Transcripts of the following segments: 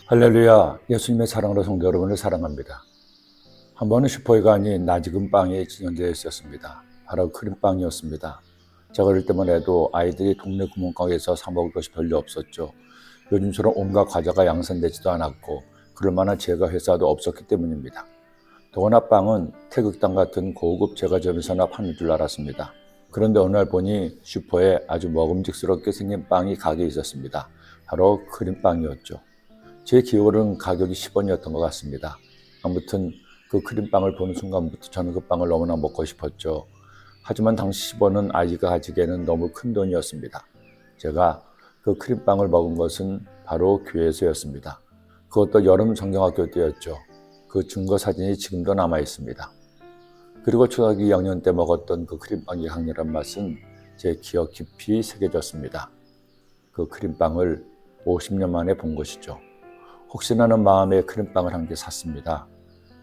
할렐루야, 예수님의 사랑으로 성도 여러분을 사랑합니다. 한 번은 슈퍼에가 아닌 낯익은 빵이 진열되어 있었습니다. 바로 크림빵이었습니다. 제가 어릴 때만 해도 아이들이 동네 구멍가게에서 사 먹을 것이 별로 없었죠. 요즘처럼 온갖 과자가 양산되지도 않았고 그럴 만한 제과 회사도 없었기 때문입니다. 더구나 빵은 태극당 같은 고급 제과점에서나 파는 줄 알았습니다. 그런데 어느 날 보니 슈퍼에 아주 먹음직스럽게 생긴 빵이 가게에 있었습니다. 바로 크림빵이었죠. 제 기억으로는 가격이 10원이었던 것 같습니다. 아무튼 그 크림빵을 보는 순간부터 저는 그 빵을 너무나 먹고 싶었죠. 하지만 당시 10원은 아이가 가지기에는 너무 큰 돈이었습니다. 제가 그 크림빵을 먹은 것은 바로 교회에서였습니다. 그것도 여름 성경학교 때였죠. 그 증거 사진이 지금도 남아 있습니다. 그리고 초등학교 2학년 때 먹었던 그 크림빵의 강렬한 맛은 제 기억 깊이 새겨졌습니다. 그 크림빵을 50년 만에 본 것이죠. 혹시나는 마음에 크림빵을 한 개 샀습니다.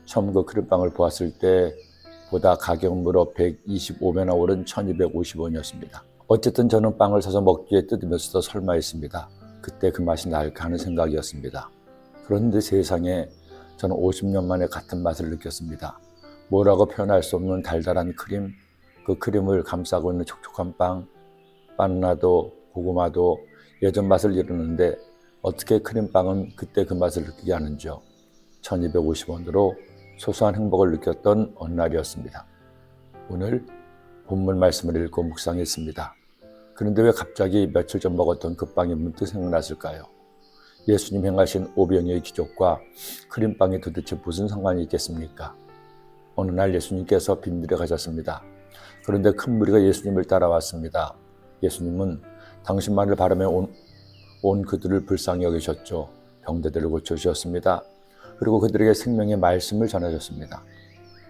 처음 그 크림빵을 보았을 때보다 가격 무려 125배나 오른 1250원이었습니다. 어쨌든 저는 빵을 사서 먹기에 뜯으면서도 설마 했습니다. 그때 그 맛이 날까 하는 생각이었습니다. 그런데 세상에 저는 50년 만에 같은 맛을 느꼈습니다. 뭐라고 표현할 수 없는 달달한 크림, 그 크림을 감싸고 있는 촉촉한 빵, 바나나도 고구마도 예전 맛을 이루는데 어떻게 크림빵은 그때 그 맛을 느끼게 하는지요. 1250원으로 소소한 행복을 느꼈던 어느 날이었습니다. 오늘 본문 말씀을 읽고 묵상했습니다. 그런데 왜 갑자기 며칠 전 먹었던 그 빵이 문득 생각났을까요? 예수님 행하신 오병이의 기적과 크림빵이 도대체 무슨 상관이 있겠습니까? 어느 날 예수님께서 빈들에 가셨습니다. 그런데 큰 무리가 예수님을 따라왔습니다. 예수님은 당신만을 바라며 온 그들을 불쌍히 여기셨죠. 병자들을 고쳐주셨습니다. 그리고 그들에게 생명의 말씀을 전하셨습니다.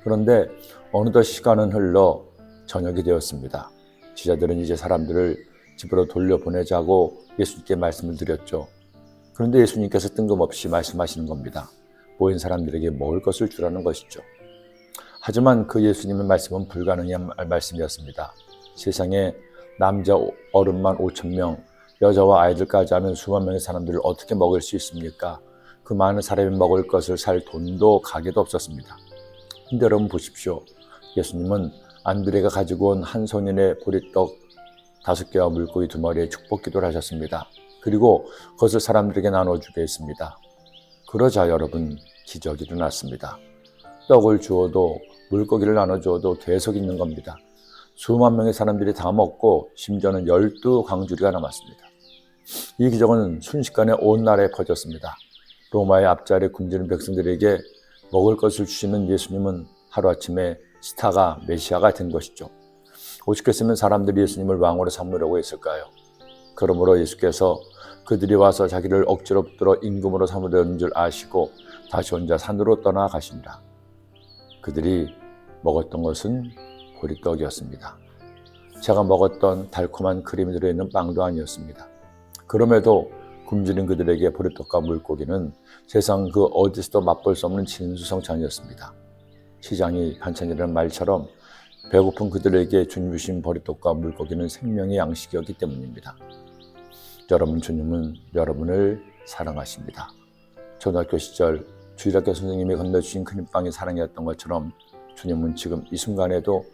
그런데 어느덧 시간은 흘러 저녁이 되었습니다. 제자들은 이제 사람들을 집으로 돌려보내자고 예수님께 말씀을 드렸죠. 그런데 예수님께서 뜬금없이 말씀하시는 겁니다. 모인 사람들에게 먹을 것을 주라는 것이죠. 하지만 그 예수님의 말씀은 불가능한 말씀이었습니다. 세상에 남자 어른만 5,000명, 여자와 아이들까지 하면 수만 명의 사람들을 어떻게 먹을 수 있습니까? 그 많은 사람이 먹을 것을 살 돈도 가게도 없었습니다. 근데 여러분 보십시오. 예수님은 안드레가 가지고 온 한 소년의 보리떡 5개와 물고기 2마리에 축복 기도를 하셨습니다. 그리고 그것을 사람들에게 나눠주게 했습니다. 그러자 여러분 기적이 일어났습니다. 떡을 주어도 물고기를 나눠주어도 계속 있는 겁니다. 수만 명의 사람들이 다 먹고 심지어는 12광주리가 남았습니다. 이 기적은 순식간에 온 나라에 퍼졌습니다. 로마의 앞자리에 굶주린 백성들에게 먹을 것을 주시는 예수님은 하루아침에 스타가 메시아가 된 것이죠. 오죽했으면 사람들이 예수님을 왕으로 삼으려고 했을까요? 그러므로 예수께서 그들이 와서 자기를 억지로 붙들어 임금으로 삼으려는 줄 아시고 다시 혼자 산으로 떠나가시니라. 그들이 먹었던 것은 보리떡이었습니다. 제가 먹었던 달콤한 크림이 들어있는 빵도 아니었습니다. 그럼에도 굶주린 그들에게 보리떡과 물고기는 세상 그 어디서도 맛볼 수 없는 진수성찬이었습니다. 시장이 반찬이라는 말처럼 배고픈 그들에게 주님 주신 보리떡과 물고기는 생명의 양식이었기 때문입니다. 여러분, 주님은 여러분을 사랑하십니다. 초등학교 시절 주일학교 선생님이 건네주신 크림빵이 사랑이었던 것처럼 주님은 지금 이 순간에도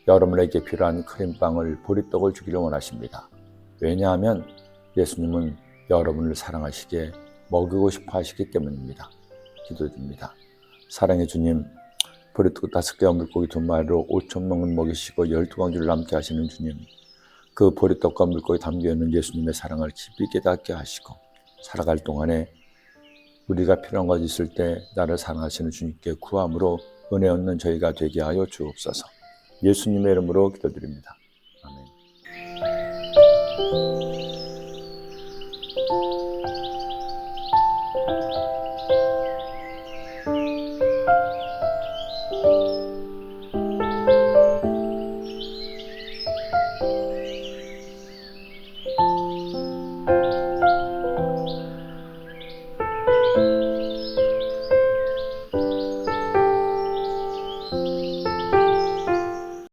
여러분에게 필요한 크림빵을 보리떡을 주기를 원하십니다. 왜냐하면 예수님은 여러분을 사랑하시기에 먹이고 싶어 하시기 때문입니다. 기도드립니다. 사랑의 주님, 보리떡 5개와 물고기 2마리로 5,000명을 먹이시고 12광주를 남게 하시는 주님, 그 보리떡과 물고기 담겨있는 예수님의 사랑을 깊이 깨닫게 하시고 살아갈 동안에 우리가 필요한 것이 있을 때 나를 사랑하시는 주님께 구함으로 은혜 얻는 저희가 되게 하여 주옵소서. 예수님의 이름으로 기도드립니다. 아멘.